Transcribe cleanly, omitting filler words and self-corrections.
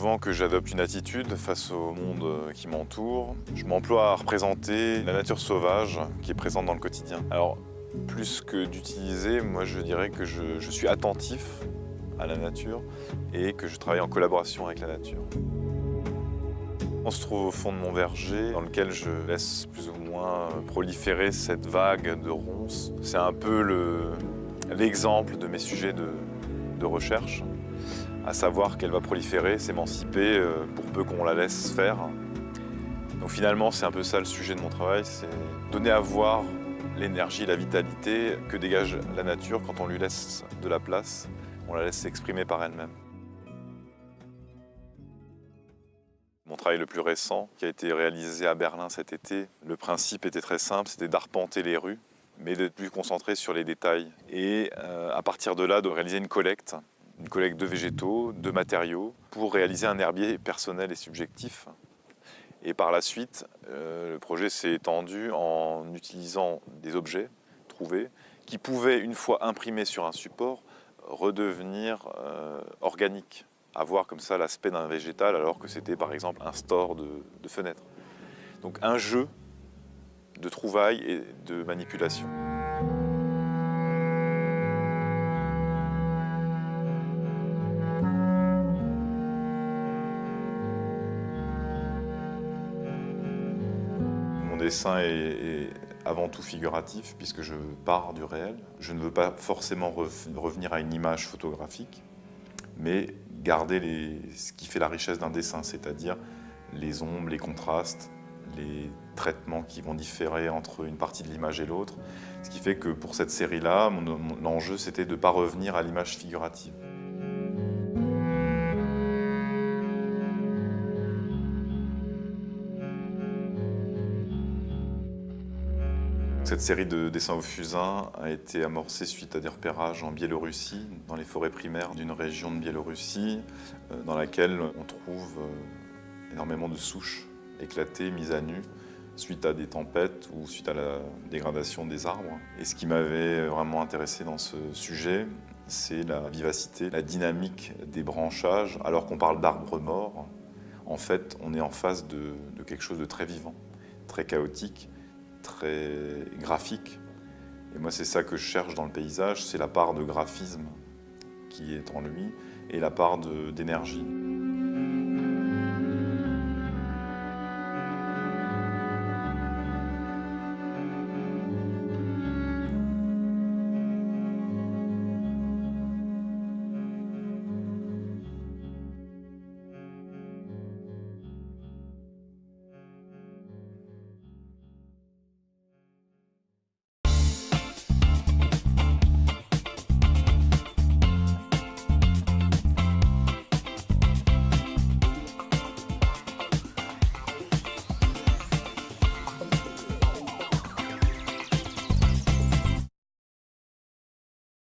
souvent que j'adopte une attitude face au monde qui m'entoure. Je m'emploie à représenter la nature sauvage qui est présente dans le quotidien. Alors, plus que d'utiliser, moi je dirais que je suis attentif à la nature et que je travaille en collaboration avec la nature. On se trouve au fond de mon verger dans lequel je laisse plus ou moins proliférer cette vague de ronces. C'est un peu l'exemple de mes sujets de recherche, à savoir qu'elle va proliférer, s'émanciper pour peu qu'on la laisse faire. Donc finalement, c'est un peu ça le sujet de mon travail, c'est donner à voir l'énergie, la vitalité que dégage la nature quand on lui laisse de la place, on la laisse s'exprimer par elle-même. Mon travail le plus récent, qui a été réalisé à Berlin cet été, le principe était très simple, c'était d'arpenter les rues, mais d'être plus concentré sur les détails. Et à partir de là, de réaliser une collecte de végétaux, de matériaux, pour réaliser un herbier personnel et subjectif. Et par la suite, le projet s'est étendu en utilisant des objets trouvés qui pouvaient, une fois imprimés sur un support, redevenir organiques, avoir comme ça l'aspect d'un végétal alors que c'était par exemple un store de fenêtres. Donc un jeu de trouvailles et de manipulation. Mon dessin est avant tout figuratif puisque je pars du réel. Je ne veux pas forcément revenir à une image photographique, mais garder ce qui fait la richesse d'un dessin, c'est-à-dire les ombres, les contrastes, les traitements qui vont différer entre une partie de l'image et l'autre. Ce qui fait que pour cette série-là, l'enjeu c'était de ne pas revenir à l'image figurative. Cette série de dessins au fusain a été amorcée suite à des repérages en Biélorussie, dans les forêts primaires d'une région de Biélorussie, dans laquelle on trouve énormément de souches éclatées, mises à nu, suite à des tempêtes ou suite à la dégradation des arbres. Et ce qui m'avait vraiment intéressé dans ce sujet, c'est la vivacité, la dynamique des branchages. Alors qu'on parle d'arbres morts, en fait, on est en face de quelque chose de très vivant, très chaotique, très graphique. Et moi, c'est ça que je cherche dans le paysage, c'est la part de graphisme qui est en lui et la part d'énergie.